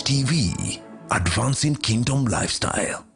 TV, advancing kingdom lifestyle.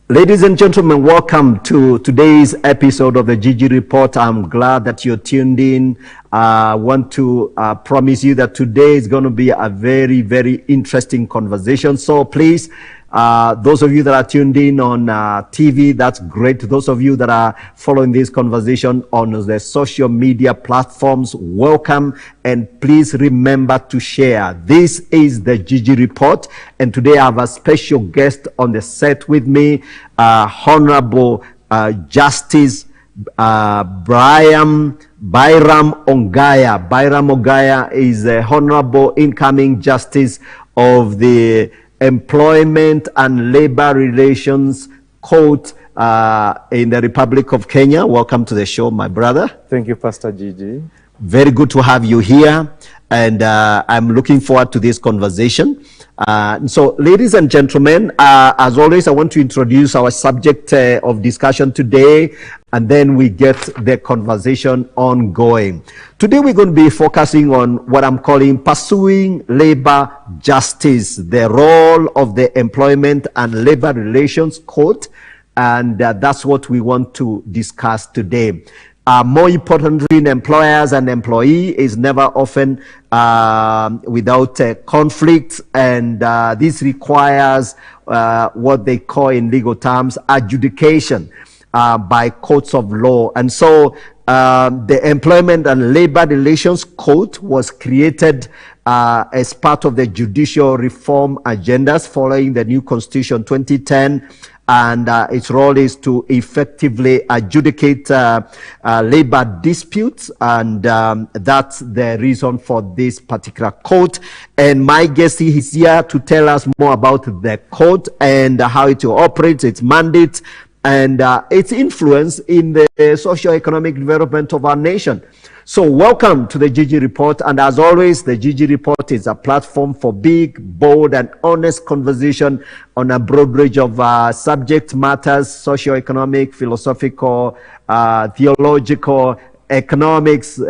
Ladies and gentlemen, welcome to today's episode of the Gigi Report. I'm glad that you're tuned in. I want to promise you that today is going to be a very, very interesting conversation. So please, those of you that are tuned in on TV, that's great. Those of you that are following this conversation on the social media platforms, welcome. And please remember to share. This is the Gigi Report. And today I have a special guest on the set with me, Honorable Justice Byram Ongaya. Byram Ongaya is the Honorable Incoming Justice of the Employment and Labor Relations Court in the Republic of Kenya. Welcome to the show, my brother. Thank you, Pastor Gigi. Very good to have you here, and I'm looking forward to this conversation. So, ladies and gentlemen, as always, I want to introduce our subject of discussion today, and then we get the conversation ongoing. Today, we're going to be focusing on what I'm calling pursuing labor justice, the role of the Employment and Labor Relations Court, and that's what we want to discuss today. More importantly, employers and employee is never often without conflict, and this requires what they call in legal terms adjudication by courts of law. And so the Employment and Labor Relations Court was created as part of the judicial reform agendas following the new Constitution 2010. And its role is to effectively adjudicate labor disputes, and that's the reason for this particular court. And my guest is here to tell us more about the court and how it operates, its mandate, and its influence in the socio-economic development of our nation. So welcome to the Gigi Report, and as always, the Gigi Report is a platform for big, bold, and honest conversation on a broad range of subject matters: socio-economic, philosophical, theological, economics,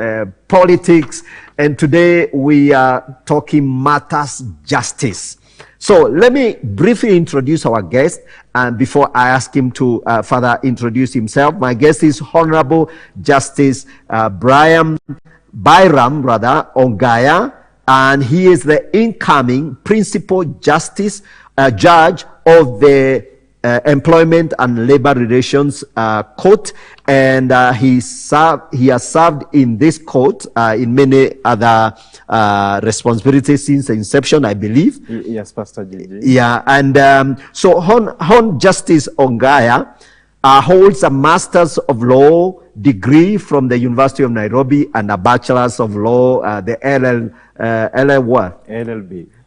politics, and today we are talking matters justice. So let me briefly introduce our guest, and before I ask him to further introduce himself, my guest is Honorable Justice Byram Ongaya, and he is the incoming Principal Justice Judge of the Employment and Labor Relations Court, and he has served in this court in many other responsibilities since the inception, I believe. Yes, Pastor Gigi. Yeah, and so Hon Justice Ongaya holds a Master's of Law degree from the University of Nairobi and a Bachelor's of Law, the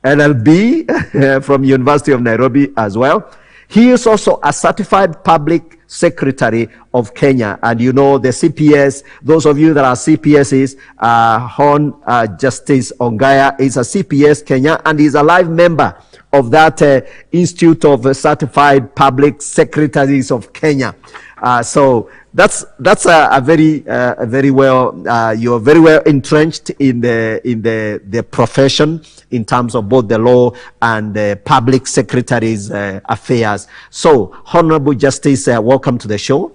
LLB from University of Nairobi as well. He is also a certified public secretary of Kenya. And you know, the CPS, those of you that are CPSs, Hon Justice Ongaya is a CPS Kenya, and is a live member of that Institute of Certified Public Secretaries of Kenya. So that's a very well, you're very well entrenched in the profession in terms of both the law and the public secretaries affairs. So, Honorable Justice, welcome to the show.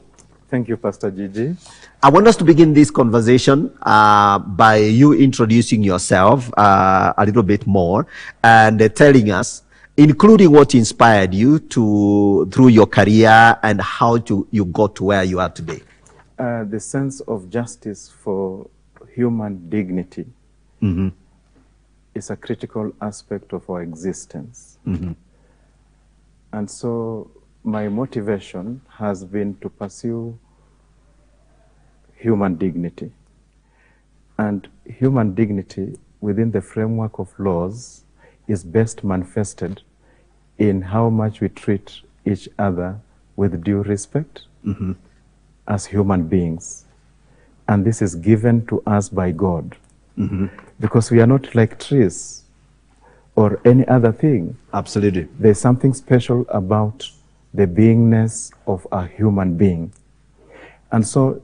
Thank you, Pastor Gigi. I want us to begin this conversation by you introducing yourself a little bit more and telling us, including what inspired you through your career and how you got to where you are today. The sense of justice for human dignity is a critical aspect of our existence. And so my motivation has been to pursue human dignity. And human dignity within the framework of laws is best manifested in how much we treat each other with due respect as human beings. And this is given to us by God. Because we are not like trees or any other thing. Absolutely. There's something special about the beingness of a human being. And so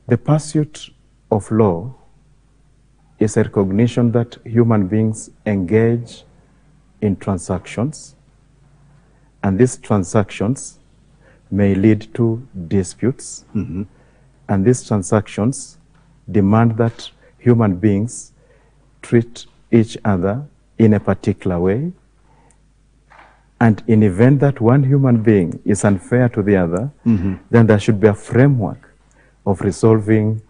the pursuit of law is a recognition that human beings engage in transactions, and these transactions may lead to disputes, and these transactions demand that human beings treat each other in a particular way, and in event that one human being is unfair to the other, then there should be a framework of resolving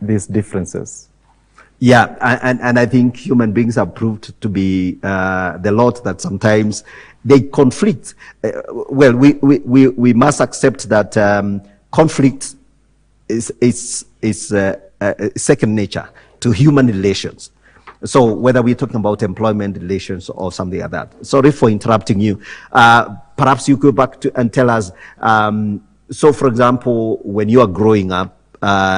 these differences. Yeah, and I think human beings are proved to be the lot that sometimes they conflict. Well, we must accept that conflict is second nature to human relations. So whether we're talking about employment relations or something like that. Sorry for interrupting you. Perhaps you go back to and tell us, so for example, when you are growing up,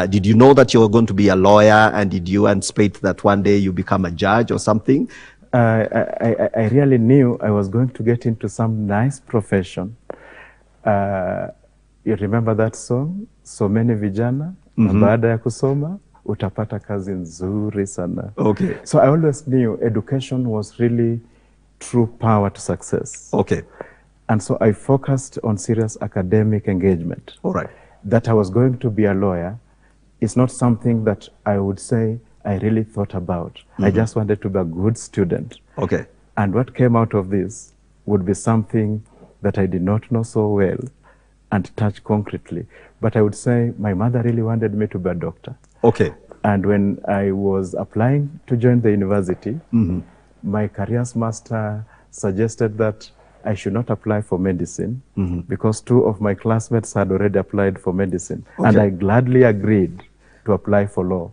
did you know that you were going to be a lawyer, and did you anticipate that one day you become a judge or something? I really knew I was going to get into some nice profession. You remember that song? So many vijana, baada ya kusoma, utapata kazi nzuri sana. Okay. So I always knew education was really true power to success. Okay. And so I focused on serious academic engagement. All right. That I was going to be a lawyer is not something that I would say I really thought about. I just wanted to be a good student. Okay. And what came out of this would be something that I did not know so well and touch concretely. But I would say my mother really wanted me to be a doctor. Okay. And when I was applying to join the university, my careers master suggested that I should not apply for medicine because two of my classmates had already applied for medicine. Okay. And I gladly agreed to apply for law.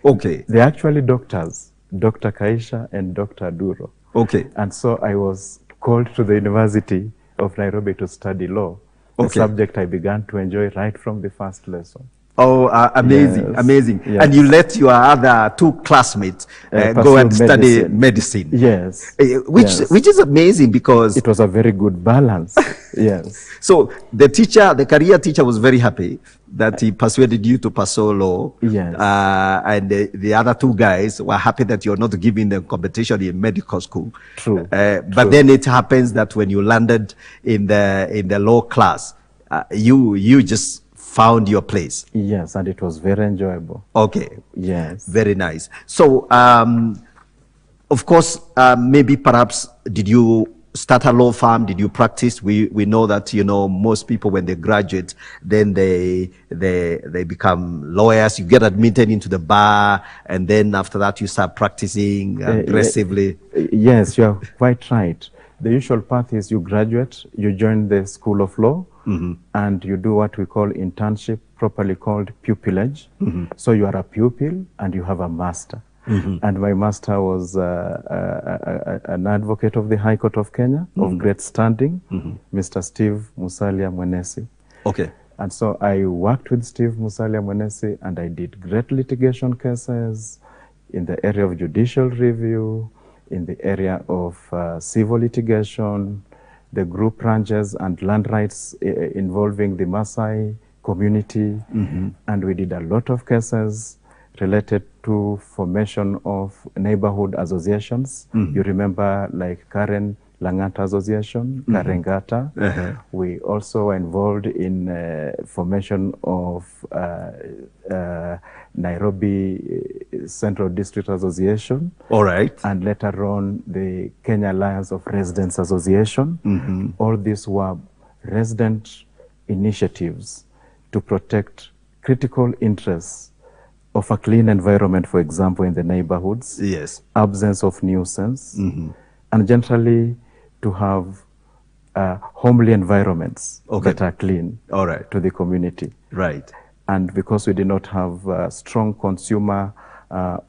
Okay. They're actually doctors, Dr. Kaisha and Dr. Aduro. Okay. And so I was called to the University of Nairobi to study law, a subject I began to enjoy right from the first lesson. Oh, amazing, Yes. amazing. Yes. And you let your other two classmates go and study medicine. Yes. Which is amazing because it was a very good balance. Yes. So the teacher, the career teacher was very happy that he persuaded you to pursue law. Yes. And the other two guys were happy that you're not giving them competition in medical school. True. But then it happens that when you landed in the law class, you just found your place. Yes, and it was very enjoyable. Okay. Yes. Very nice. So, of course, maybe perhaps did you start a law firm? Did you practice? We know that, you know, most people when they graduate, then they become lawyers. You get admitted into the bar, and then after that you start practicing aggressively. Yes, you are quite right. The usual path is you graduate, you join the School of Law, and you do what we call internship, properly called pupillage. So you are a pupil and you have a master. And my master was an advocate of the High Court of Kenya, of great standing, Mr. Steve Musalia Mwenesi. Okay. And so I worked with Steve Musalia Mwenesi, and I did great litigation cases in the area of judicial review, in the area of civil litigation, the group ranches and land rights involving the Maasai community. And we did a lot of cases related to formation of neighborhood associations. You remember like Karen Langata Association, Karengata. We also were involved in formation of Nairobi Central District Association. All right. And later on the Kenya Alliance of Residents Association. All these were resident initiatives to protect critical interests of a clean environment, for example, in the neighborhoods, Yes. absence of nuisance, and generally to have homely environments Okay. that are clean All right. to the community. Right. And because we did not have strong consumer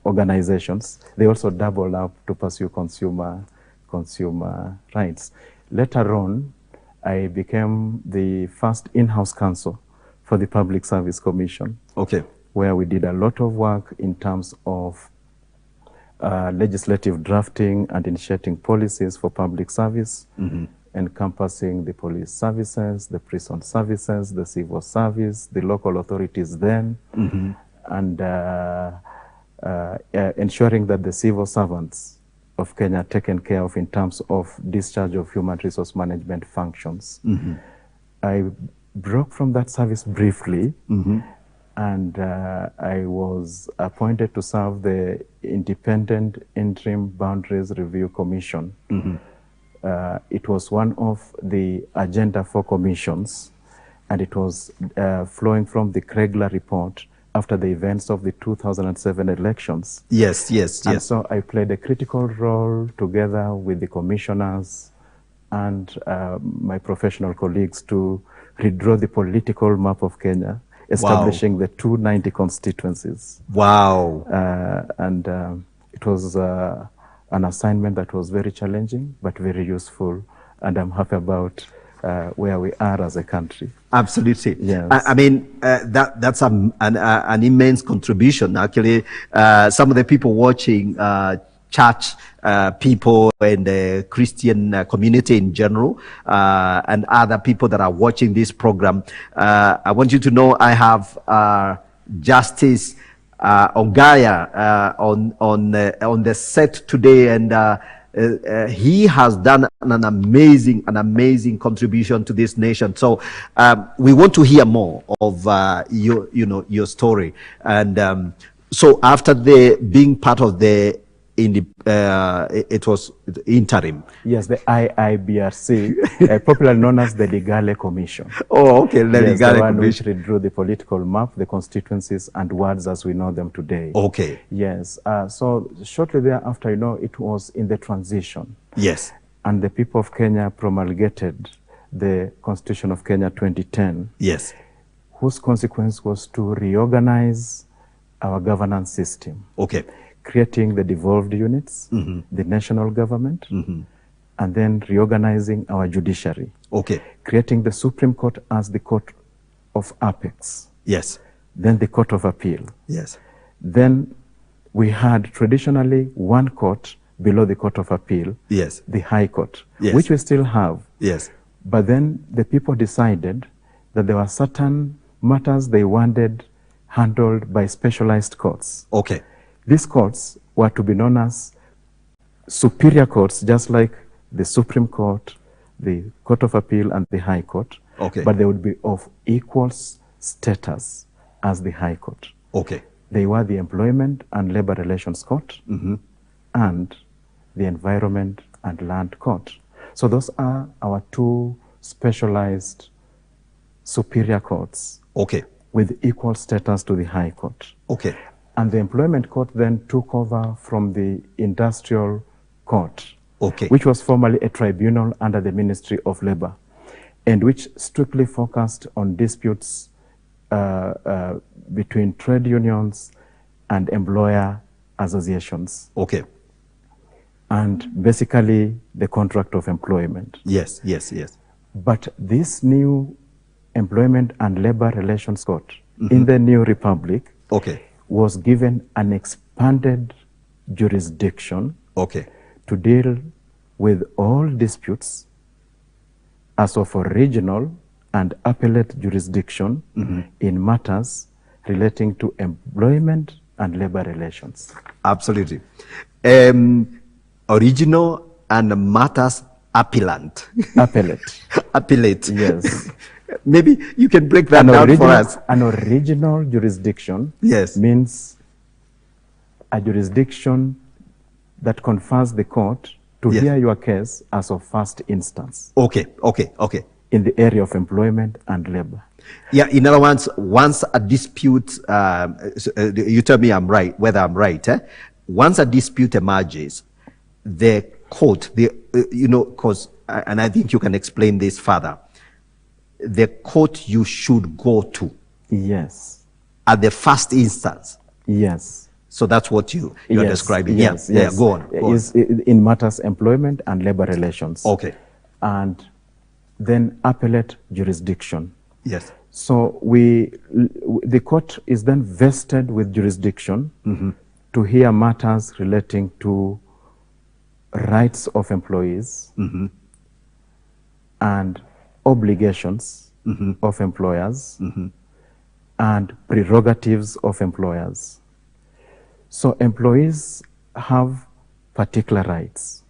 organizations, they also doubled up to pursue consumer rights. Later on, I became the first in-house counsel for the Public Service Commission, Okay. where we did a lot of work in terms of legislative drafting and initiating policies for public service, encompassing the police services, the prison services, the civil service, the local authorities then, and ensuring that the civil servants of Kenya are taken care of in terms of discharge of human resource management functions. I broke from that service briefly, and I was appointed to serve the Independent Interim Boundaries Review Commission. It was one of the Agenda 4 commissions, and it was flowing from the Kregler report after the events of the 2007 elections. Yes, yes, And yes. so I played a critical role together with the commissioners and my professional colleagues to redraw the political map of Kenya, establishing the 290 constituencies. Wow. And it was an assignment that was very challenging, but very useful. And I'm happy about where we are as a country. Absolutely. Yes. I mean, that's an immense contribution. Actually, some of the people watching, church people and the Christian community in general, and other people that are watching this program, I want you to know I have Justice Ongaya on the set today, and he has done an amazing contribution to this nation. So we want to hear more of your story. And so after being part of the it was interim. Yes, the IIBRC, popularly known as the Ligale Commission. Oh, okay, the Yes, Ligale the one which Commission. redrew the political map, the constituencies and wards as we know them today. Okay. Yes, so shortly thereafter, it was in the transition. Yes. And the people of Kenya promulgated the Constitution of Kenya 2010, Yes. whose consequence was to reorganize our governance system, Okay. creating the devolved units, the national government, and then reorganizing our judiciary, Okay. creating the Supreme Court as the court of apex, Yes. then the Court of Appeal. Yes. Then we had traditionally one court below the Court of Appeal, Yes. the High Court, Yes. which we still have. Yes. But then the people decided that there were certain matters they wanted handled by specialized courts. Okay. These courts were to be known as superior courts, just like the Supreme Court, the Court of Appeal, and the High Court. Okay. But they would be of equal status as the High Court. Okay. They were the Employment and Labor Relations Court and the Environment and Land Court. So those are our two specialized superior courts Okay. with equal status to the High Court. Okay. And the Employment Court then took over from the Industrial Court, Okay. which was formerly a tribunal under the Ministry of Labor, and which strictly focused on disputes between trade unions and employer associations, Okay. and basically the contract of employment. Yes. Yes. Yes. But this new Employment and Labor Relations Court in the new republic Okay. was given an expanded jurisdiction Okay. to deal with all disputes as of regional and appellate jurisdiction in matters relating to employment and labor relations. Absolutely. Original and matters appellant. Appellate. Appellate. Yes. Maybe you can break that down for us. An original jurisdiction Yes. means a jurisdiction that confers the court to Yes. hear your case as of first instance. Okay. Okay. Okay. in the area of employment and labor. Yeah, in other words, once a dispute, you tell me I'm right, whether I'm right, once a dispute emerges, the court, because, and I think you can explain this further, the court you should go to. Yes. At the first instance. Yes. So that's what you're describing. Yes, yeah, go on. Is in matters employment and labor relations. Okay. And then appellate jurisdiction. Yes. So the court is then vested with jurisdiction to hear matters relating to rights of employees and obligations of employers and prerogatives of employers. So employees have particular rights.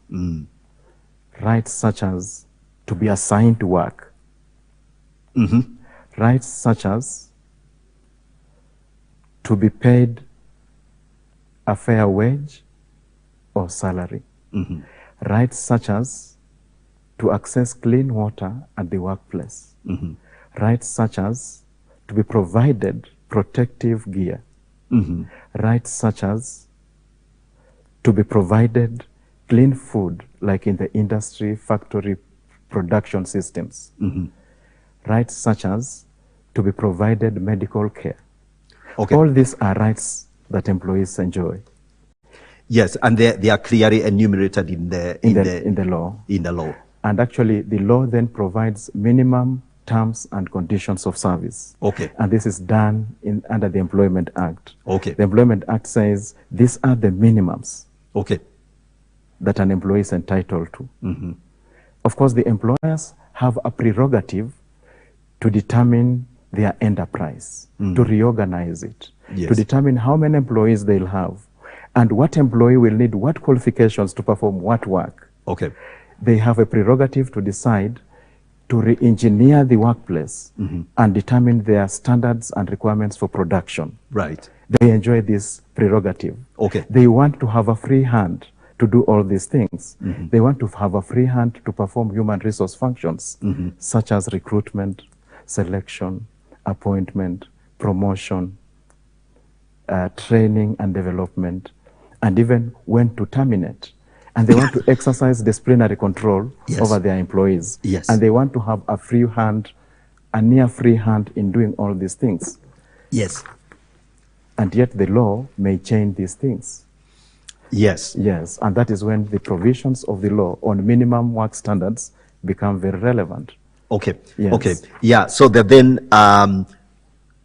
Rights such as to be assigned to work. Rights such as to be paid a fair wage or salary. Rights such as to access clean water at the workplace. Rights such as to be provided protective gear. Rights such as to be provided clean food, like in the industry, factory production systems. Rights such as to be provided medical care. Okay. All these are rights that employees enjoy. Yes, and they are clearly enumerated in the law. In the law. And actually, the law then provides minimum terms and conditions of service. Okay. And this is done under the Employment Act. Okay. The Employment Act says these are the minimums. Okay. That an employee is entitled to. Of course, the employers have a prerogative to determine their enterprise, to reorganize it, to determine how many employees they'll have, and what employee will need what qualifications to perform what work. Okay. They have a prerogative to decide to re-engineer the workplace and determine their standards and requirements for production. Right. They enjoy this prerogative. Okay. They want to have a free hand to do all these things. They want to have a free hand to perform human resource functions, such as recruitment, selection, appointment, promotion, training and development, and even when to terminate. And they want to exercise disciplinary control over their employees. Yes. And they want to have a free hand, a near free hand in doing all these things. Yes. And yet the law may change these things. Yes. Yes, and that is when the provisions of the law on minimum work standards become very relevant. Okay. Yes. Okay. Yeah. So then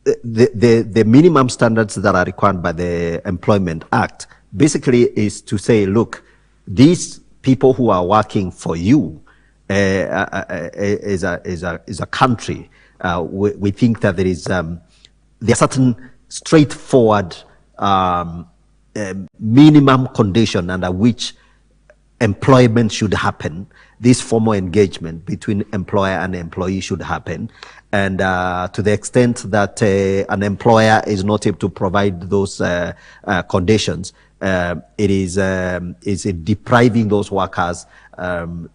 the minimum standards that are required by the Employment Act basically is to say, look, these people who are working for you is a country. We think that there are certain straightforward minimum condition under which employment should happen. This formal engagement between employer and employee should happen. And to the extent that an employer is not able to provide those conditions, it is depriving those workers. And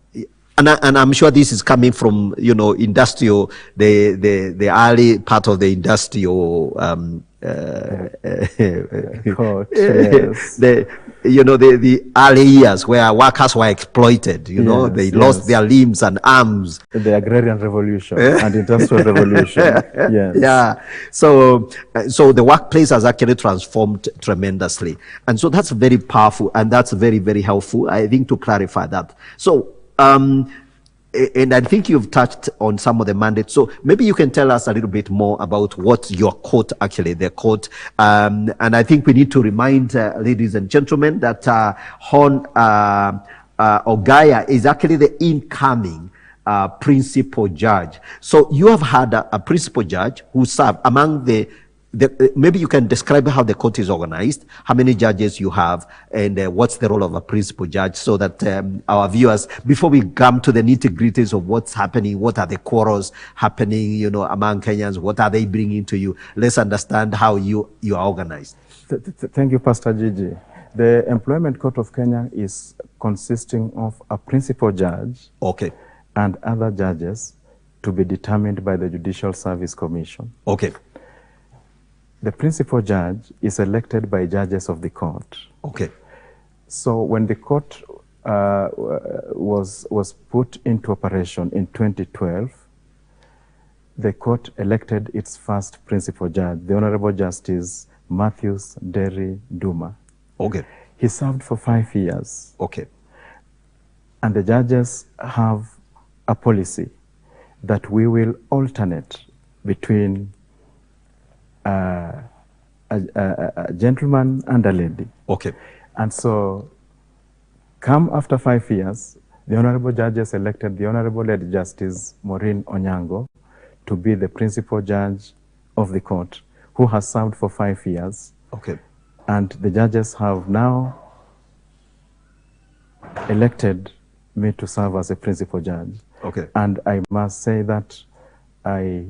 I'm sure this is coming from, industrial, the early part of the industrial yes. the early years where workers were exploited, they lost their limbs and arms. The agrarian revolution and industrial revolution. Yes. Yeah. So the workplace has actually transformed tremendously. And so that's very powerful and that's very, very helpful, I think, to clarify that. So, and I think you've touched on some of the mandates. So maybe you can tell us a little bit more about what your court, the court, and I think we need to remind ladies and gentlemen that Hon Ogaya is actually the incoming principal judge. So you have had a principal judge who served among maybe you can describe how the court is organized, how many judges you have, and what's the role of a principal judge, so that our viewers, before we come to the nitty-gritties of what's happening, what are the quarrels happening, among Kenyans, what are they bringing to you, let's understand how you are organized. Thank you, Pastor Gigi. The Employment Court of Kenya is consisting of a principal judge okay, and other judges to be determined by the Judicial Service Commission. Okay. The principal judge is elected by judges of the court. Okay. So when the court was put into operation in 2012, the court elected its first principal judge, the Honorable Justice Matthews Derry Duma. Okay. He served for 5 years. Okay. And the judges have a policy that we will alternate between a gentleman and a lady. Okay. And so, come after 5 years, the Honorable Judges elected the Honorable Lady Justice Maureen Onyango to be the principal judge of the court, who has served for 5 years. Okay. And the judges have now elected me to serve as a principal judge. Okay. And I must say that I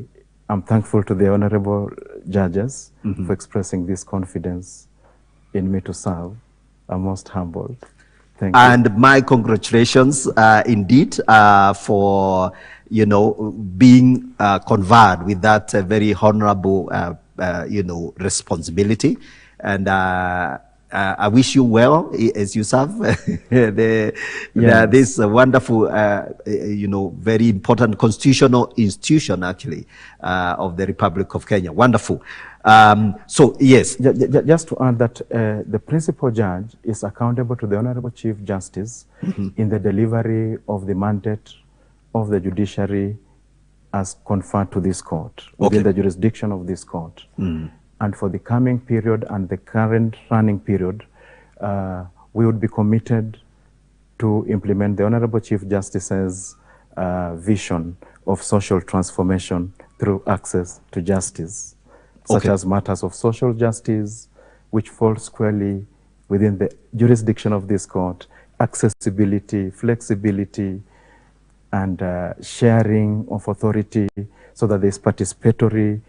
am thankful to the honorable judges for expressing this confidence in me to serve. I'm most humbled. Thank you. And my congratulations indeed for, you know, being conferred with that very honorable, you know, responsibility. And I wish you well as you serve this wonderful, you know, very important constitutional institution, actually, of the Republic of Kenya. Wonderful. So, yes. Just to add that the principal judge is accountable to the Honorable Chief Justice in the delivery of the mandate of the judiciary as conferred to this court, within the jurisdiction of this court. And for the coming period and the current running period, we would be committed to implement the Honorable Chief Justice's vision of social transformation through access to justice, such as matters of social justice, which fall squarely within the jurisdiction of this court, accessibility, flexibility, and sharing of authority, so that there's participatory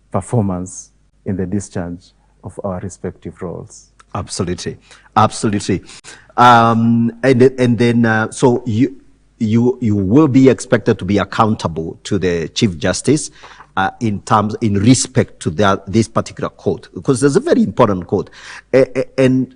performance in the discharge of our respective roles. Absolutely, absolutely. And then, so you will be expected to be accountable to the Chief Justice in respect to this particular court, because there's a very important court. And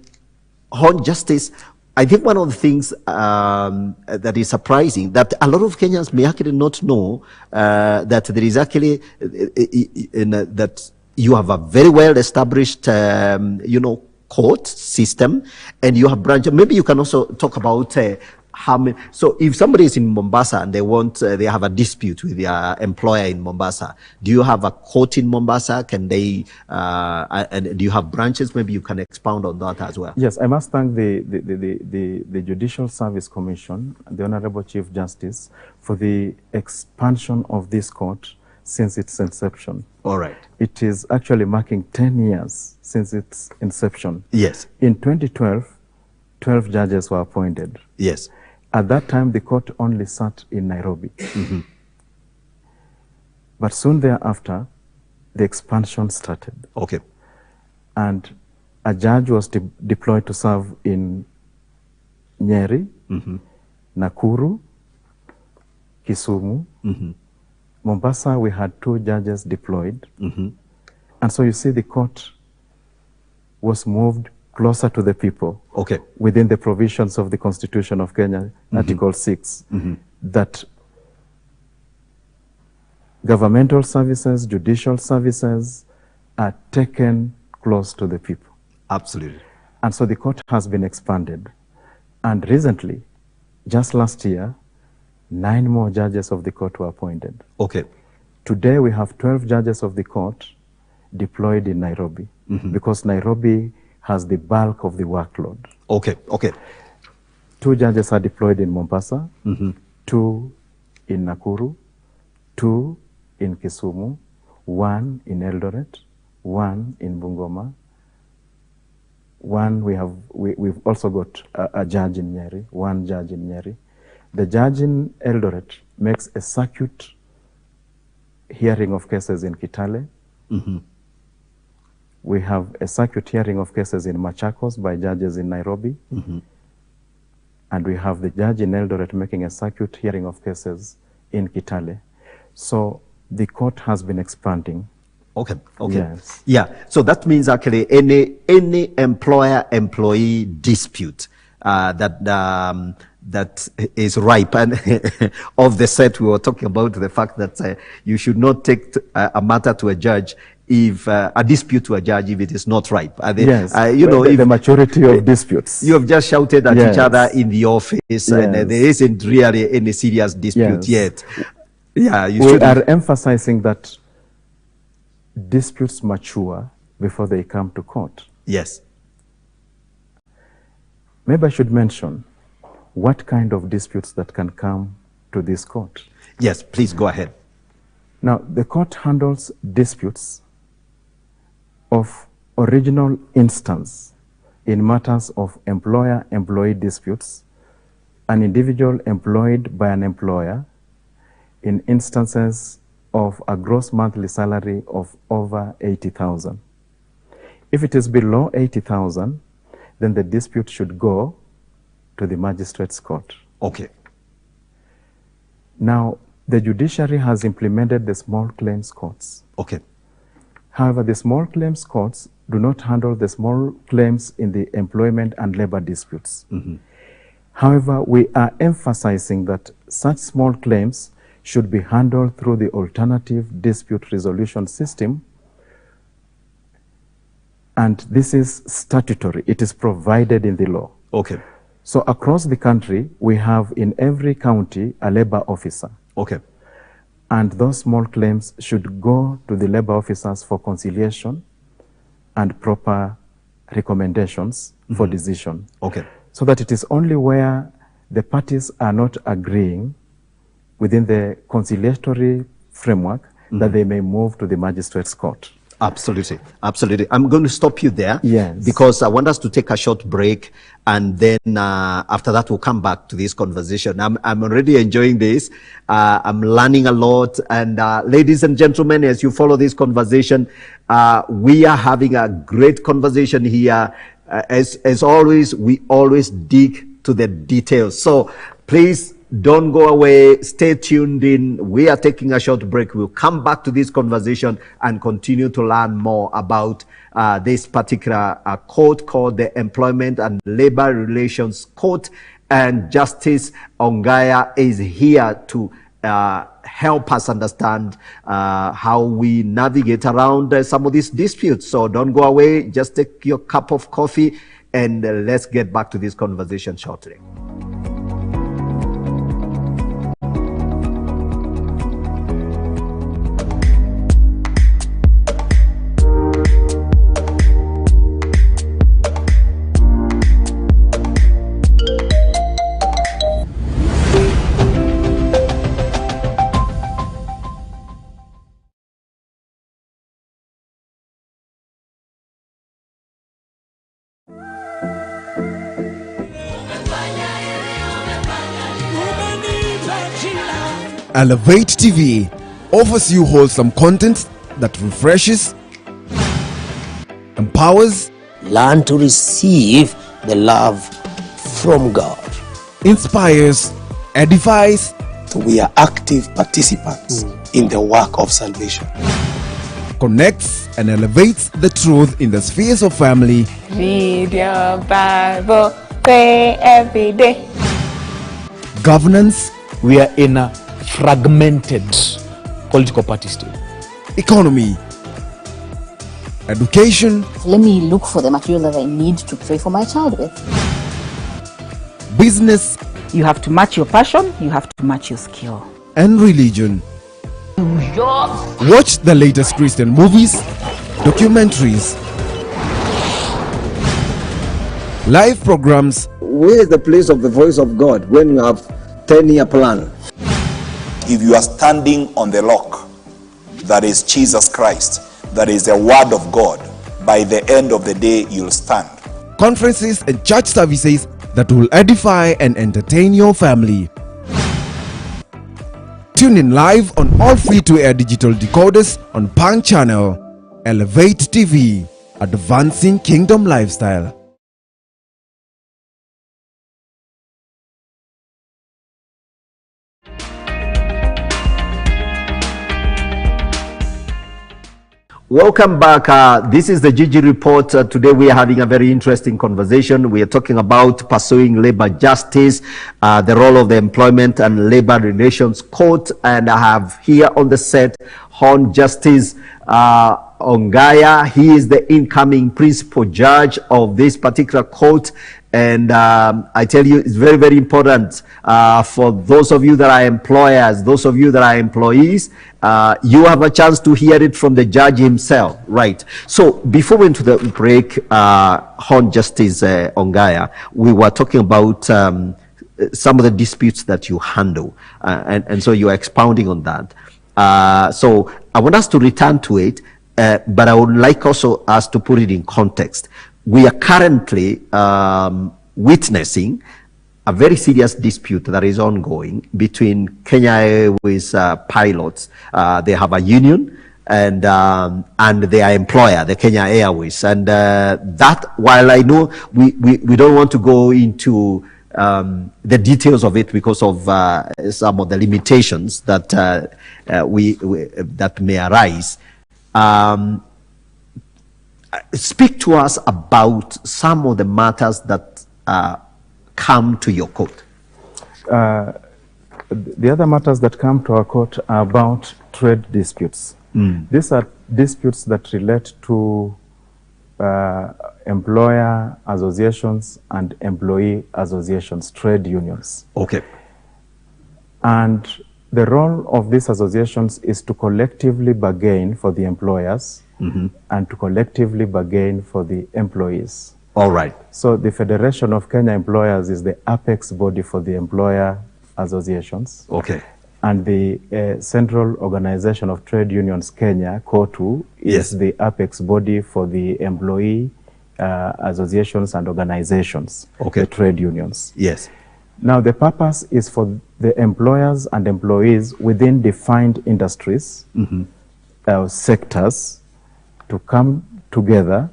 on justice, I think one of the things that is surprising, that a lot of Kenyans may actually not know that there is actually that you have a very well established, you know, court system, and you have branches. Maybe you can also talk about how many. So, if somebody is in Mombasa and they have a dispute with their employer in Mombasa, do you have a court in Mombasa? Can they? And do you have branches? Maybe you can expound on that as well. Yes, I must thank the Judicial Service Commission, the Honorable Chief Justice, for the expansion of this court since its inception. All right. It is actually marking 10 years since its inception. Yes. In 2012, 12 judges were appointed. Yes. At that time, the court only sat in Nairobi. But soon thereafter, the expansion started. Okay. And a judge was deployed to serve in Nyeri, Nakuru, Kisumu. Mombasa, we had 2 judges deployed. And so you see, the court was moved closer to the people. Okay. Within the provisions of the Constitution of Kenya, Article 6, that governmental services, judicial services are taken close to the people. Absolutely. And so the court has been expanded. And recently, just last year, 9 more judges of the court were appointed. Okay. Today, we have 12 judges of the court deployed in Nairobi, because Nairobi has the bulk of the workload. Okay. Okay. 2 judges are deployed in Mombasa, 2 in Nakuru, 2 in Kisumu, 1 in Eldoret, 1 in Bungoma, 1 we've also got a judge in Nyeri, 1 judge in Nyeri. The judge in Eldoret makes a circuit hearing of cases in Kitale. We have a circuit hearing of cases in Machakos by judges in Nairobi. and we have the judge in Eldoret making a circuit hearing of cases in Kitale. So the court has been expanding. Okay, okay. Yes. Yeah, so that means actually any employer-employee dispute that is ripe and of the set we were talking about the fact that you should not take a matter to a judge if a dispute to a judge if it is not ripe. Yes, you know, if the maturity of disputes. You have just shouted at Yes. each other in the office and there isn't really any serious dispute yet. Yeah, We are emphasizing that disputes mature before they come to court. Yes. Maybe I should mention what kind of disputes that can come to this court. Yes, please go ahead. Now, the court handles disputes of original instance in matters of employer-employee disputes, an individual employed by an employer in instances of a gross monthly salary of over 80,000. If it is below 80,000, then the dispute should go to the magistrate's court. Okay. Now, the judiciary has implemented the small claims courts. Okay. However, the small claims courts do not handle the small claims in the employment and labor disputes. Mm-hmm. However, we are emphasizing that such small claims should be handled through the alternative dispute resolution system, and this is statutory. It is provided in the law. Okay. So across the country, we have in every county a labor officer. Okay. And those small claims should go to the labor officers for conciliation and proper recommendations for decision. Okay. So that it is only where the parties are not agreeing within the conciliatory framework that they may move to the magistrate's court. Absolutely, absolutely. I'm going to stop you there. Yes. Because I want us to take a short break, and then after that we'll come back to this conversation. I'm already enjoying this. I'm learning a lot, and ladies and gentlemen, as you follow this conversation, we are having a great conversation here. As always, we always dig to the details. So please don't go away. Stay tuned in. We are taking a short break. We'll come back to this conversation and continue to learn more about this particular court called the Employment and Labor Relations Court. And Justice Ongaya is here to help us understand how we navigate around some of these disputes. So don't go away. Just take your cup of coffee and let's get back to this conversation shortly. Elevate TV offers you wholesome content that refreshes, empowers, learn to receive the love from God. inspires, edifies, So we are active participants in the work of salvation. connects, and elevates the truth in the spheres of family, Read your Bible, pray every day. governance, We are in a fragmented political party still. economy, education, Let me look for the material that I need to pray for my child with. business, You have to match your passion, you have to match your skill. and religion. Watch the latest Christian movies, documentaries, live programs, Where is the place of the voice of God when you have 10-year plan? If you are standing on the rock, that is Jesus Christ, that is the word of God, by the end of the day you'll stand. conferences, and church services that will edify and entertain your family. Tune in live on all free-to-air digital decoders on Pan Channel. Elevate TV, advancing kingdom lifestyle. Welcome back. This is the Gigi Report. Today we are having a very interesting conversation. We are talking about pursuing labor justice, the role of the Employment and Labor Relations Court. And I have here on the set Hon Justice Ongaya. He is the incoming principal judge of this particular court. And I tell you, it's very, very important for those of you that are employers, those of you that are employees, you have a chance to hear it from the judge himself, right? So before we went to the break, Hon Justice Ongaya, we were talking about some of the disputes that you handle, and so you are expounding on that. So I want us to return to it, but I would like also us to put it in context. We are currently witnessing a very serious dispute that is ongoing between Kenya Airways pilots. They have a union and their employer, the Kenya Airways. And that, while I know we don't want to go into the details of it because of some of the limitations that that may arise. Speak to us about some of the matters that come to your court. The other matters that come to our court are about trade disputes. These are disputes that relate to employer associations and employee associations, trade unions. Okay. And the role of these associations is to collectively bargain for the employers and to collectively bargain for the employees. All right. So the Federation of Kenya Employers is the apex body for the employer associations. Okay. And the Central Organization of Trade Unions Kenya, COTU, is the apex body for the employee associations and organizations, the trade unions. Yes. Now the purpose is for the employers and employees within defined industries, sectors, to come together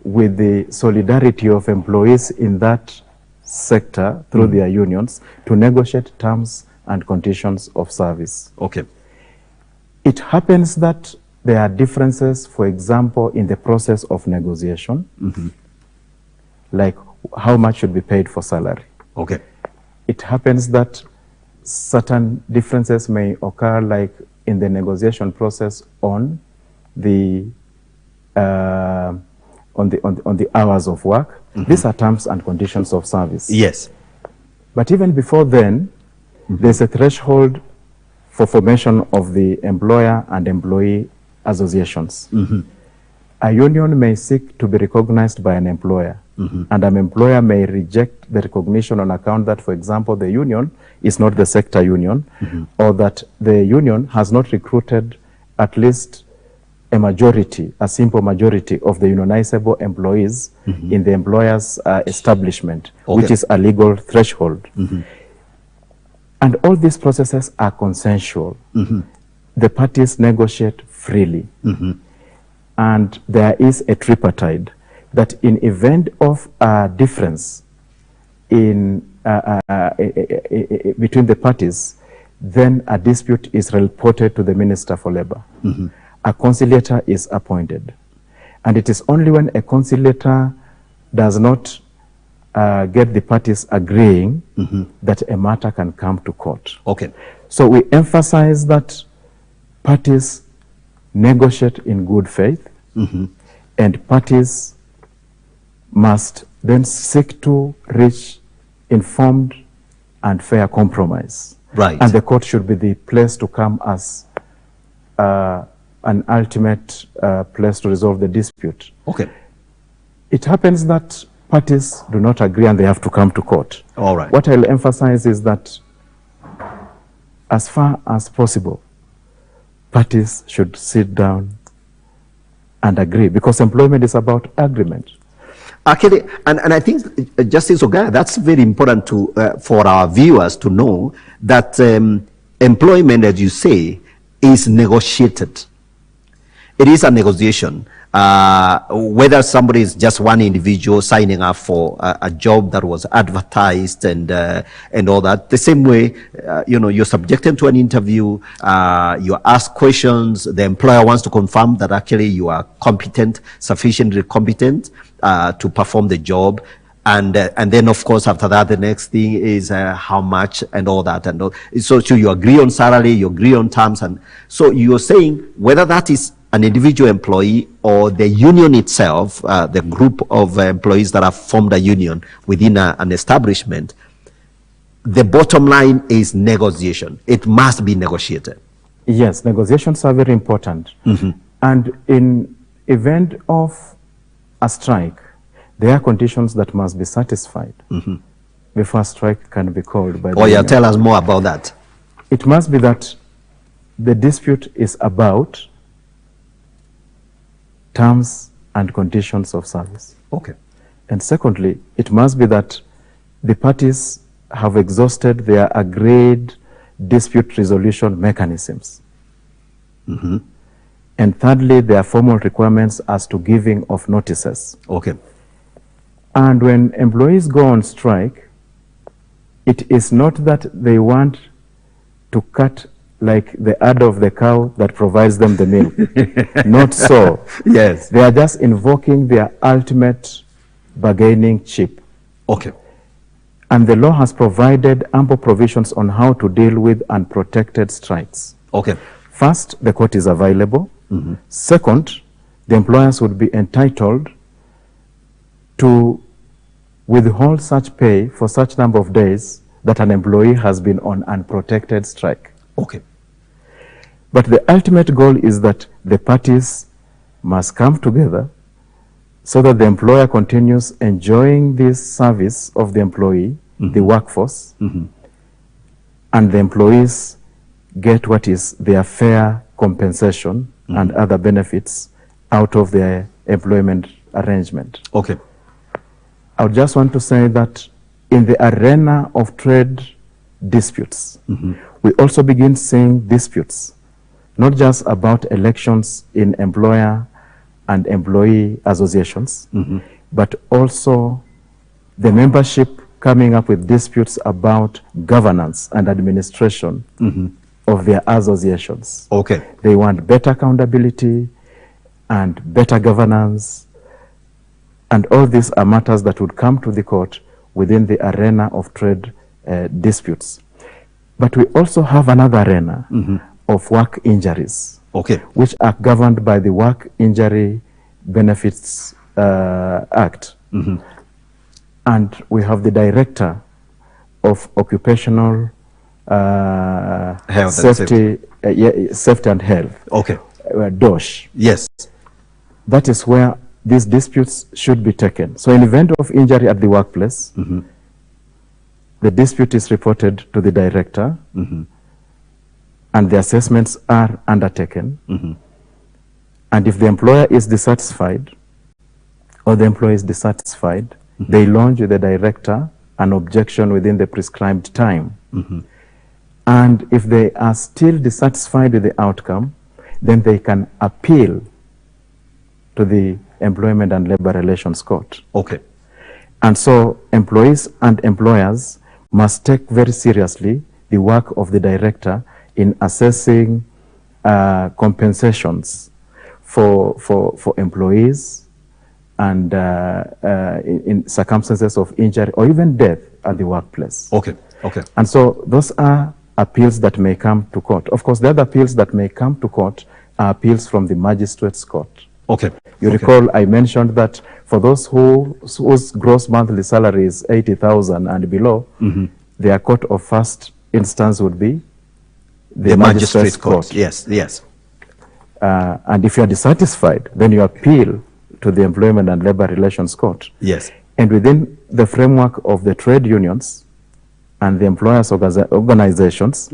with the solidarity of employees in that sector through their unions to negotiate terms and conditions of service. Okay. It happens that there are differences, for example, in the process of negotiation, like how much should be paid for salary. Okay. It happens that certain differences may occur, like in the negotiation process on the on the hours of work. These are terms and conditions of service. Yes. But even before then, there's a threshold for formation of the employer and employee associations. A union may seek to be recognized by an employer, and an employer may reject the recognition on account that, for example, the union is not the sector union, or that the union has not recruited at least a majority, a simple majority of the unionizable employees in the employer's establishment, which is a legal threshold. And all these processes are consensual. The parties negotiate freely. And there is a tripartite that in event of a difference in between the parties, then a dispute is reported to the Minister for Labor. A conciliator is appointed. And it is only when a conciliator does not get the parties agreeing that a matter can come to court. Okay. So we emphasize that parties negotiate in good faith, and parties must then seek to reach informed and fair compromise. Right. And the court should be the place to come as an ultimate place to resolve the dispute. Okay. It happens that parties do not agree and they have to come to court. All right. What I'll emphasize is that as far as possible, parties should sit down and agree, because employment is about agreement. Actually, and I think, Justice Ongaya, that's very important to for our viewers to know that employment, as you say, is negotiated. It is a negotiation. whether somebody is just one individual signing up for a job that was advertised and all that. The same way, you're subjected to an interview, you ask questions, the employer wants to confirm that actually you are competent, sufficiently competent to perform the job. And then, of course, after that, the next thing is how much and all that. And all. So you agree on salary, you agree on terms. And so you're saying whether that is an individual employee or the union itself, the group of employees that have formed a union within an establishment, the bottom line is negotiation. It must be negotiated. Yes, negotiations are very important. And in event of a strike, there are conditions that must be satisfied before a strike can be called by the union. Tell us more about that. It must be that the dispute is about terms and conditions of service. Okay. And secondly, it must be that the parties have exhausted their agreed dispute resolution mechanisms. And thirdly, there are formal requirements as to giving of notices. Okay. And when employees go on strike, it is not that they want to cut like the udder of the cow that provides them the milk. Not so. Yes. They are just invoking their ultimate bargaining chip. Okay. And the law has provided ample provisions on how to deal with unprotected strikes. Okay. First, the court is available. Second, the employers would be entitled to withhold such pay for such number of days that an employee has been on unprotected strike. Okay. But the ultimate goal is that the parties must come together so that the employer continues enjoying this service of the employee, the workforce, and the employees get what is their fair compensation and other benefits out of their employment arrangement. Okay. I would just want to say that in the arena of trade disputes, we also begin seeing disputes, not just about elections in employer and employee associations, but also the membership coming up with disputes about governance and administration of their associations. Okay. They want better accountability and better governance, and all these are matters that would come to the court within the arena of trade disputes. But we also have another arena of work injuries, okay, which are governed by the Work Injury Benefits Act. And we have the Director of Occupational Health Safety and Health, okay, DOSH. Yes. That is where these disputes should be taken. So in event of injury at the workplace, the dispute is reported to the director, and the assessments are undertaken. And if the employer is dissatisfied or the employee is dissatisfied, they launch with the director an objection within the prescribed time. And if they are still dissatisfied with the outcome, then they can appeal to the Employment and Labor Relations Court. Okay. And so employees and employers must take very seriously the work of the director in assessing compensations for employees and in circumstances of injury or even death at the workplace. Okay. Okay. And so those are appeals that may come to court. Of course, the other appeals that may come to court are appeals from the magistrate's court. Okay. You recall I mentioned that for those whose gross monthly salary is 80,000 and below, their court of first instance would be the magistrate's court. Yes, yes. And if you are dissatisfied, then you appeal to the Employment and Labor Relations Court. Yes. And within the framework of the trade unions and the employers' organizations,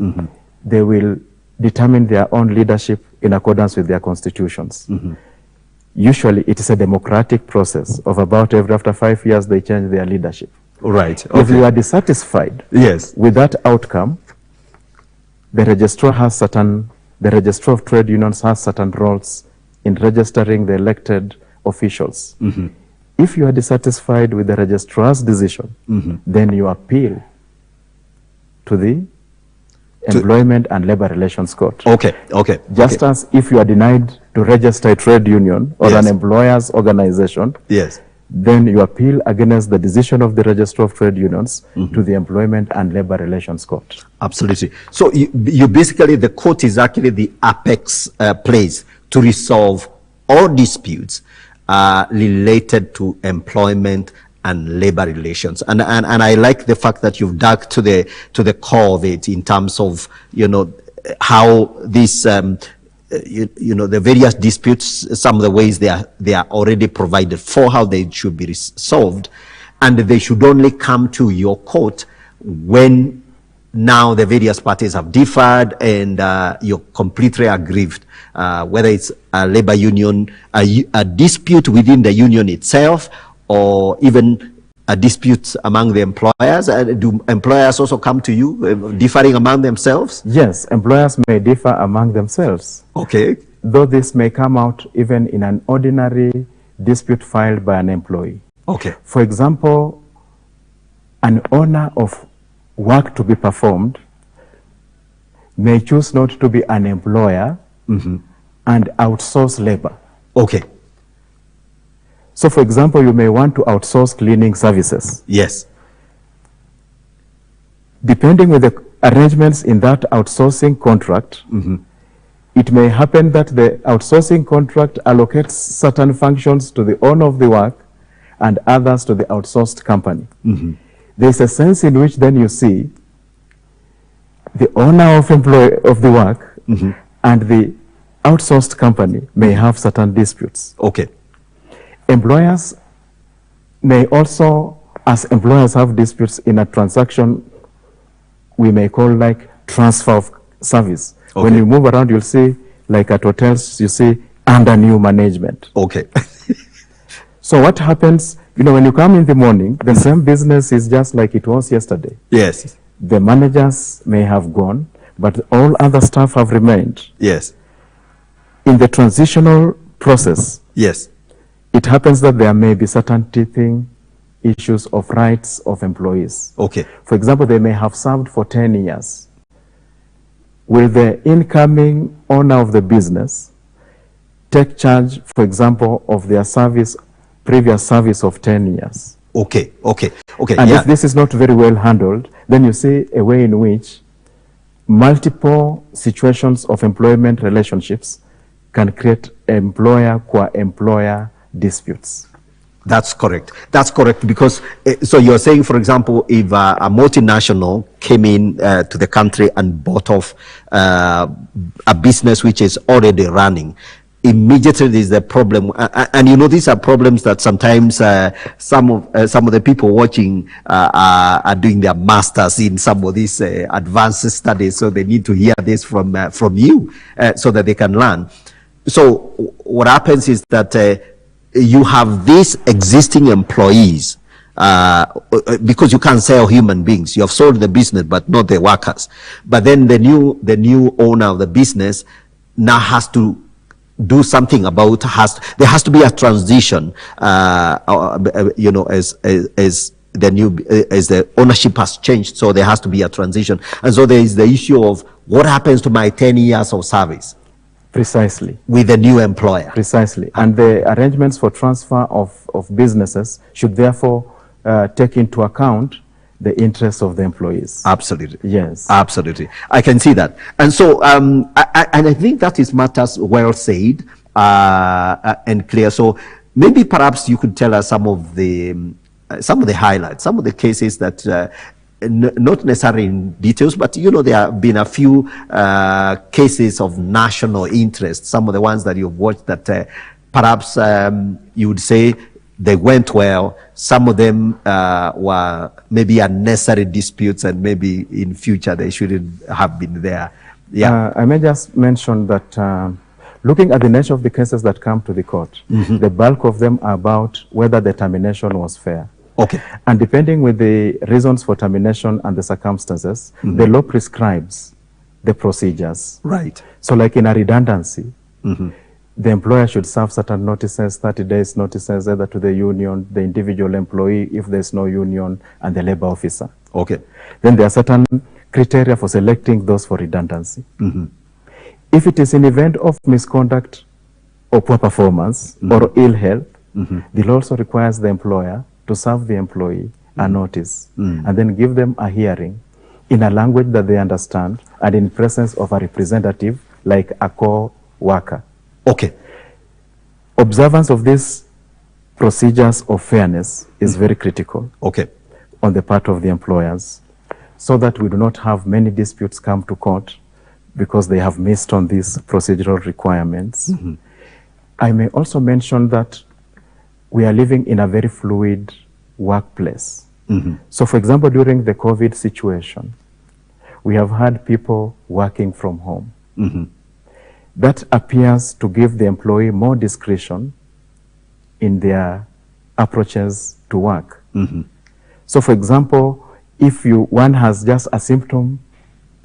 they will determine their own leadership in accordance with their constitutions. Usually it is a democratic process of about after 5 years they change their leadership. Right. Okay. If you are dissatisfied with that outcome, the registrar of trade unions has certain roles in registering the elected officials. If you are dissatisfied with the registrar's decision, then you appeal to the Employment and Labor Relations Court. Okay. Just as if you are denied to register a trade union or an employer's organization, then you appeal against the decision of the Registrar of Trade Unions to the Employment and Labor Relations Court. Absolutely. So you basically, the court is actually the apex place to resolve all disputes related to employment and labor relations, and I like the fact that you've dug to the core of it in terms of how this the various disputes, some of the ways they are already provided for, how they should be resolved, and they should only come to your court when now the various parties have differed and you're completely aggrieved, whether it's a labor union, a dispute within the union itself, or even a dispute among the employers. Do employers also come to you, differing among themselves? Yes, employers may differ among themselves. Okay. Though this may come out even in an ordinary dispute filed by an employee. Okay. For example, an owner of work to be performed may choose not to be an employer and outsource labor. Okay. So, for example, you may want to outsource cleaning services. Yes. Depending with the arrangements in that outsourcing contract, it may happen that the outsourcing contract allocates certain functions to the owner of the work and others to the outsourced company. There's a sense in which then you see the owner of the work and the outsourced company may have certain disputes. Okay. Employers may also, as employers have disputes in a transaction we may call like transfer of service. Okay. When you move around, you'll see, like at hotels, you see under new management. Okay. So what happens, when you come in the morning, the same business is just like it was yesterday. Yes. The managers may have gone, but all other staff have remained. Yes. In the transitional process, yes, it happens that there may be certain teething issues of rights of employees. Okay. For example, they may have served for 10 years. Will the incoming owner of the business take charge, for example, of their previous service of 10 years? Okay. And if this is not very well handled, then you see a way in which multiple situations of employment relationships can create employer-qua-employer disputes. That's correct. Because, so you're saying, for example, if a multinational came in to the country and bought off a business which is already running, immediately there's the problem. And these are problems that sometimes some of the people watching are doing their masters in some of these advanced studies, so they need to hear this from you so that they can learn. So what happens is that you have these existing employees, because you can't sell human beings. You have sold the business, but not the workers. But then the new owner of the business now has to do something about. There has to be a transition, as the ownership has changed. So there has to be a transition, and so there is the issue of what happens to my 10 years of service. Precisely. With the new employer. Precisely. And the arrangements for transfer of businesses should therefore take into account the interests of the employees. Absolutely. Yes. Absolutely. I can see that. And so, I think that is matters well said and clear. So maybe perhaps you could tell us some of the highlights, some of the cases that not necessarily in details, but there have been a few cases of national interest, some of the ones that you've watched that perhaps you would say they went well. Some of them were maybe unnecessary disputes, and maybe in future they shouldn't have been there. Yeah. I may just mention that looking at the nature of the cases that come to the court, the bulk of them are about whether the termination was fair. Okay. And depending with the reasons for termination and the circumstances, the law prescribes the procedures. Right. So like in a redundancy, the employer should serve certain notices, 30 days notices, either to the union, the individual employee, if there's no union, and the labor officer. Okay. Then there are certain criteria for selecting those for redundancy. Mm-hmm. If it is an event of misconduct or poor performance or ill health, the law also requires the employer to serve the employee a notice and then give them a hearing in a language that they understand and in presence of a representative like a co-worker. Okay. Observance of these procedures of fairness is very critical. Okay. On the part of the employers, so that we do not have many disputes come to court because they have missed on these procedural requirements. I may also mention that we are living in a very fluid workplace. So for example, during the COVID situation, we have had people working from home. That appears to give the employee more discretion in their approaches to work. So for example, if one has just a symptom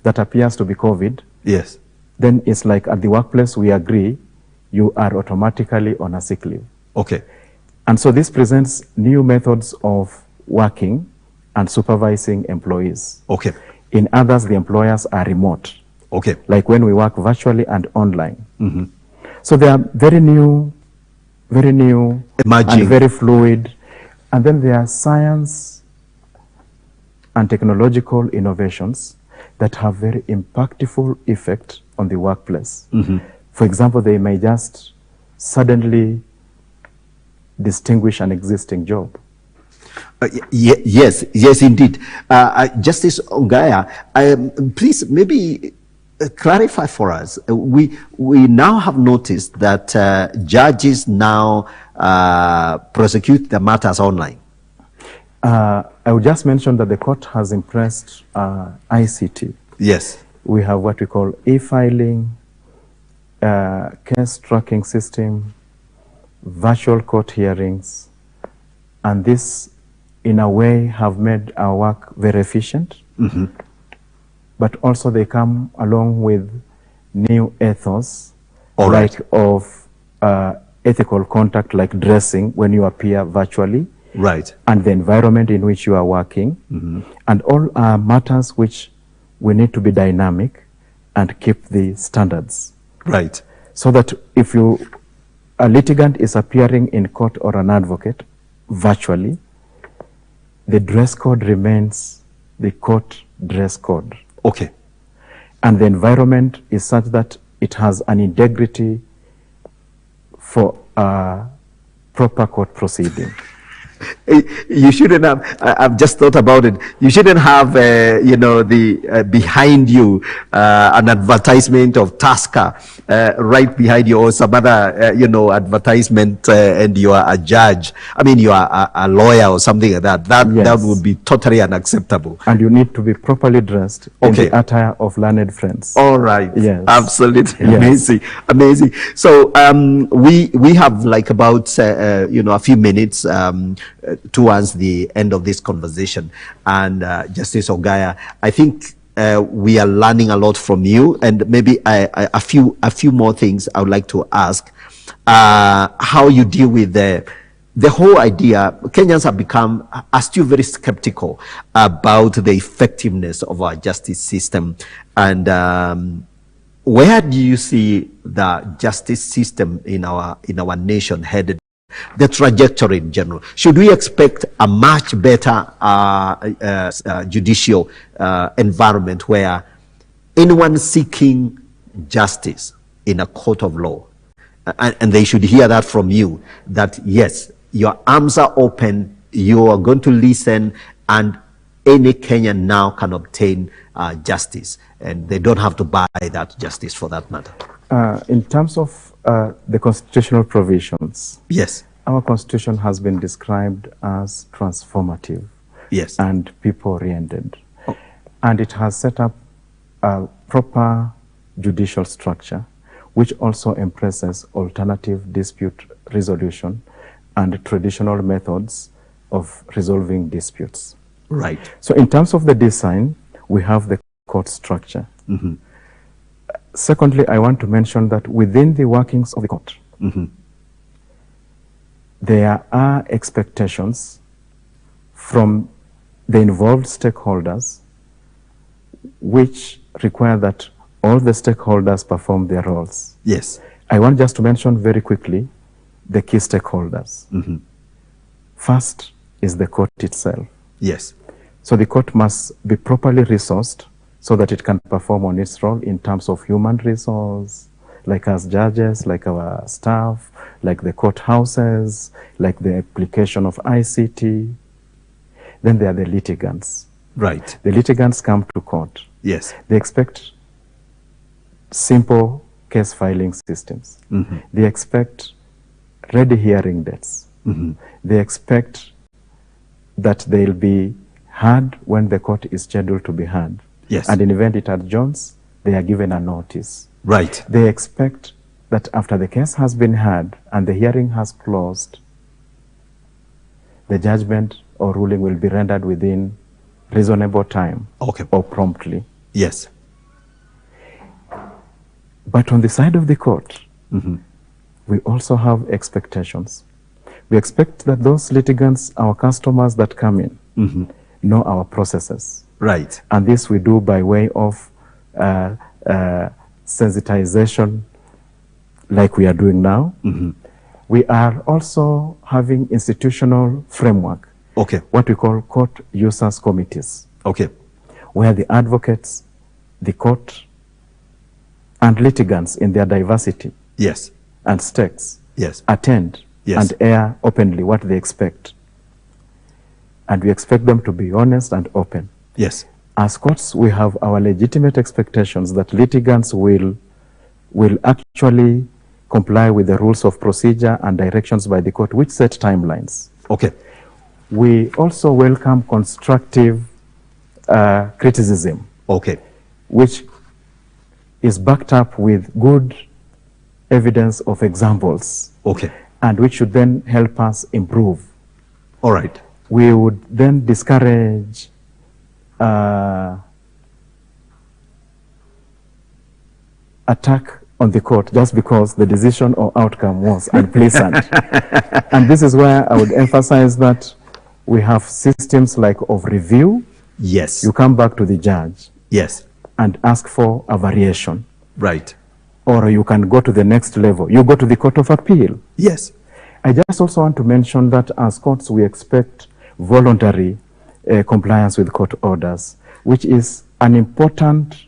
that appears to be COVID, yes, then it's like at the workplace we agree you are automatically on a sick leave. Okay. And so this presents new methods of working and supervising employees. Okay. In others, the employers are remote. Okay. Like when we work virtually and online. So they are very new, emerging, and very fluid. And then there are science and technological innovations that have very impactful effect on the workplace. For example, they may just suddenly distinguish an existing job. Yes, indeed. Justice Ongaya, please maybe clarify for us. We now have noticed that judges now prosecute the matters online. I would just mention that the court has impressed ICT. Yes. We have what we call e-filing, case tracking system, virtual court hearings, and this in a way have made our work very efficient. But also they come along with new ethos, like of ethical contact, like dressing when you appear virtually, right, and the environment in which you are working, and all are matters which we need to be dynamic and keep the standards. Right. So that if a litigant is appearing in court or an advocate virtually, the dress code remains the court dress code. Okay. And the environment is such that it has an integrity for a proper court proceeding. You shouldn't have, I've just thought about it, you shouldn't have, behind you an advertisement of Tusker right behind you, or some other, advertisement, and you are a judge. I mean, you are a lawyer or something like that. That would be totally unacceptable. And you need to be properly dressed in the attire of learned friends. All right. Yes. Absolutely. Yes. Amazing. So we have like about, a few minutes towards the end of this conversation. And Justice Ongaya, I think we are learning a lot from you, and maybe a few more things I would like to ask. How you deal with the whole idea. Kenyans are still very skeptical about the effectiveness of our justice system. And where do you see the justice system in our nation headed? The trajectory in general. Should we expect a much better judicial environment where anyone seeking justice in a court of law, and they should hear that from you, that yes, your arms are open, you are going to listen, and any Kenyan now can obtain justice, and they don't have to buy that justice for that matter? In terms of the constitutional provisions, yes, our constitution has been described as transformative, yes, and people-oriented, and it has set up a proper judicial structure, which also embraces alternative dispute resolution and traditional methods of resolving disputes. Right. So in terms of the design, we have the court structure. Secondly, I want to mention that within the workings of the court, there are expectations from the involved stakeholders which require that all the stakeholders perform their roles. Yes. I want just to mention very quickly the key stakeholders. First is the court itself. Yes. So the court must be properly resourced so that it can perform on its role in terms of human resource, like as judges, like our staff, like the courthouses, like the application of ICT. Then there are the litigants. Right. The litigants come to court. Yes. They expect simple case filing systems. They expect ready hearing dates. They expect that they'll be heard when the court is scheduled to be heard. Yes. And in event it adjourns, they are given a notice. Right. They expect that after the case has been heard and the hearing has closed, the judgment or ruling will be rendered within reasonable time or promptly. Yes. But on the side of the court, we also have expectations. We expect that those litigants, our customers that come in, know our processes. Right. And this we do by way of sensitization like we are doing now. We are also having institutional framework, what we call court users committees, where the advocates, the court, and litigants in their diversity and stakes attend and air openly what they expect. And we expect them to be honest and open. Yes. As courts, we have our legitimate expectations that litigants will actually comply with the rules of procedure and directions by the court, which set timelines. We also welcome constructive criticism, which is backed up with good evidence of examples, and which should then help us improve. All right. We would then discourage attack on the court just because the decision or outcome was unpleasant. And this is where I would emphasize that we have systems like of review. Yes. You come back to the judge. Yes. And ask for a variation. Right. Or you can go to the next level. You go to the Court of Appeal. Yes. I just also want to mention that as courts, we expect voluntary compliance with court orders, which is an important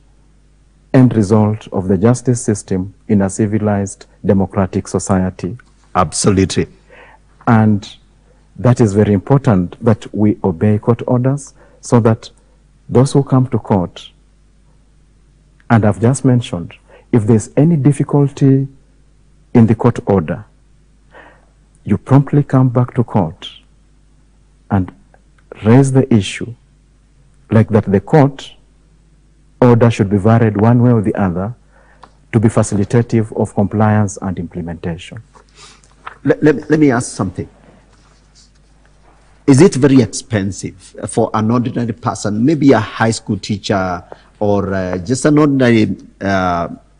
end result of the justice system in a civilized democratic society. Absolutely. And that is very important that we obey court orders so that those who come to court, and I've just mentioned, if there's any difficulty in the court order, you promptly come back to court and raise the issue like that the court order should be varied one way or the other to be facilitative of compliance and implementation. Let me ask something. Is it very expensive for an ordinary person, maybe a high school teacher or just an ordinary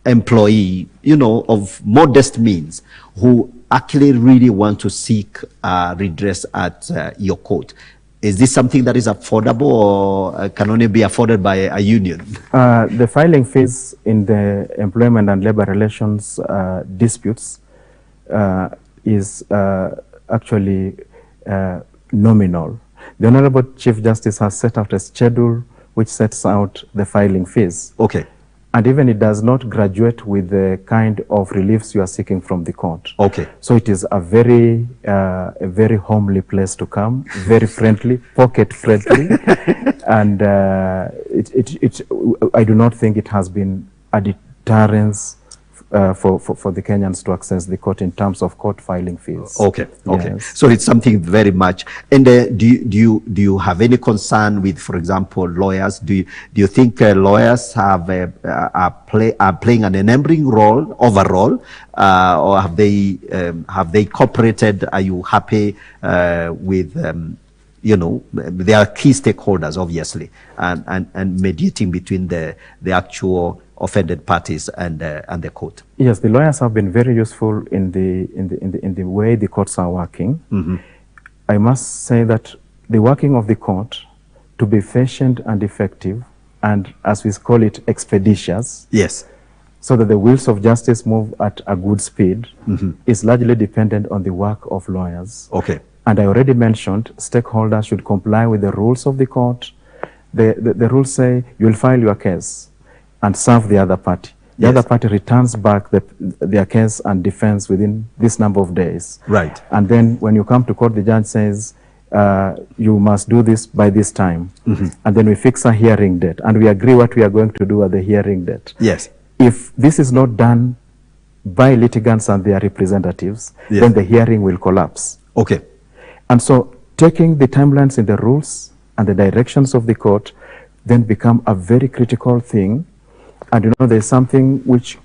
employee, you know, of modest means, who actually really want to seek redress at your court? Is this something that is affordable or can only be afforded by a union? The filing fees in the employment and labor relations disputes is actually nominal. The Honorable Chief Justice has set out a schedule which sets out the filing fees. Okay. And even it does not graduate with the kind of reliefs you are seeking from the court. Okay. So it is a very homely place to come, very friendly, pocket friendly, and I do not think it has been a deterrence for the Kenyans to access the court in terms of court filing fees. Okay. Okay. Yes. So it's something very much. And do you have any concern with, for example, lawyers? Do you think lawyers have are playing an enabling role overall, or have they cooperated? Are you happy with? You know, they are key stakeholders, obviously, and mediating between the actual offended parties and the court. Yes, the lawyers have been very useful in the way the courts are working. Mm-hmm. I must say that the working of the court to be efficient and effective, and as we call it, expeditious. Yes. So that the wheels of justice move at a good speed, Mm-hmm. is largely dependent on the work of lawyers. Okay. And I already mentioned stakeholders should comply with the rules of the court. The rules say you'll file your case and serve the other party. The Yes. other party returns back their case and defense within this number of days. Right. And then when you come to court, the judge says, you must do this by this time. Mm-hmm. And then we fix a hearing date and we agree what we are going to do at the hearing date. Yes. If this is not done by litigants and their representatives, Yes. then the hearing will collapse. Okay. And so taking the timelines in the rules and the directions of the court then become a very critical thing. And you know, there's something which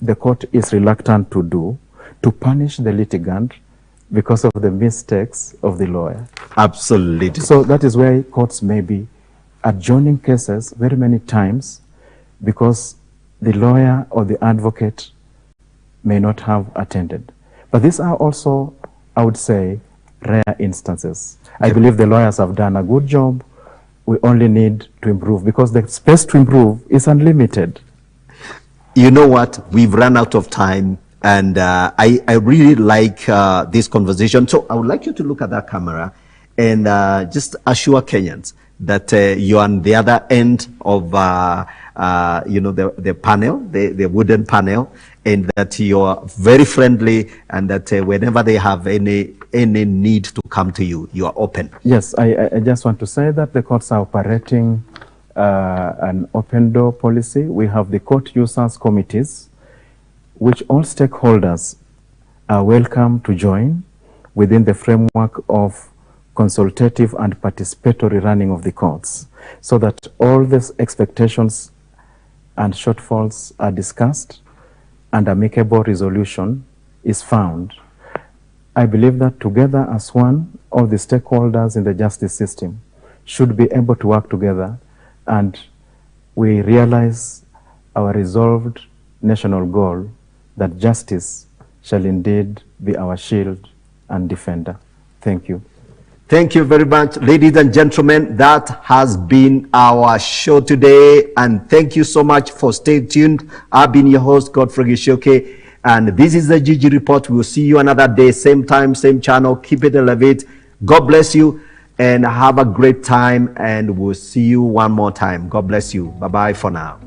the court is reluctant to do, to punish the litigant because of the mistakes of the lawyer. Absolutely. So that is why courts may be adjourning cases very many times because the lawyer or the advocate may not have attended. But these are also, I would say, rare instances. I believe the lawyers have done a good job. We only need to improve because the space to improve is unlimited. You know what? We've run out of time, and I really like this conversation. So I would like you to look at that camera and just assure Kenyans that you're on the other end of you know, the panel, the wooden panel, and that you're very friendly, and that whenever they have any need to come to you, you are open. Yes, I just want to say that the courts are operating an open door policy. We have the court users committees, which all stakeholders are welcome to join within the framework of consultative and participatory running of the courts, so that all these expectations and shortfalls are discussed and amicable resolution is found. I believe that together as one, all the stakeholders in the justice system should be able to work together, and we realize our resolved national goal that justice shall indeed be our shield and defender. Thank you. Thank you very much, ladies and gentlemen. That has been our show today, and thank you so much for staying tuned. I've been your host, Godfrey Gishoke, and this is the GG Report. We'll see you another day, same time, same channel. Keep it elevate. God bless you, and have a great time, and we'll see you one more time. God bless you. Bye-bye for now.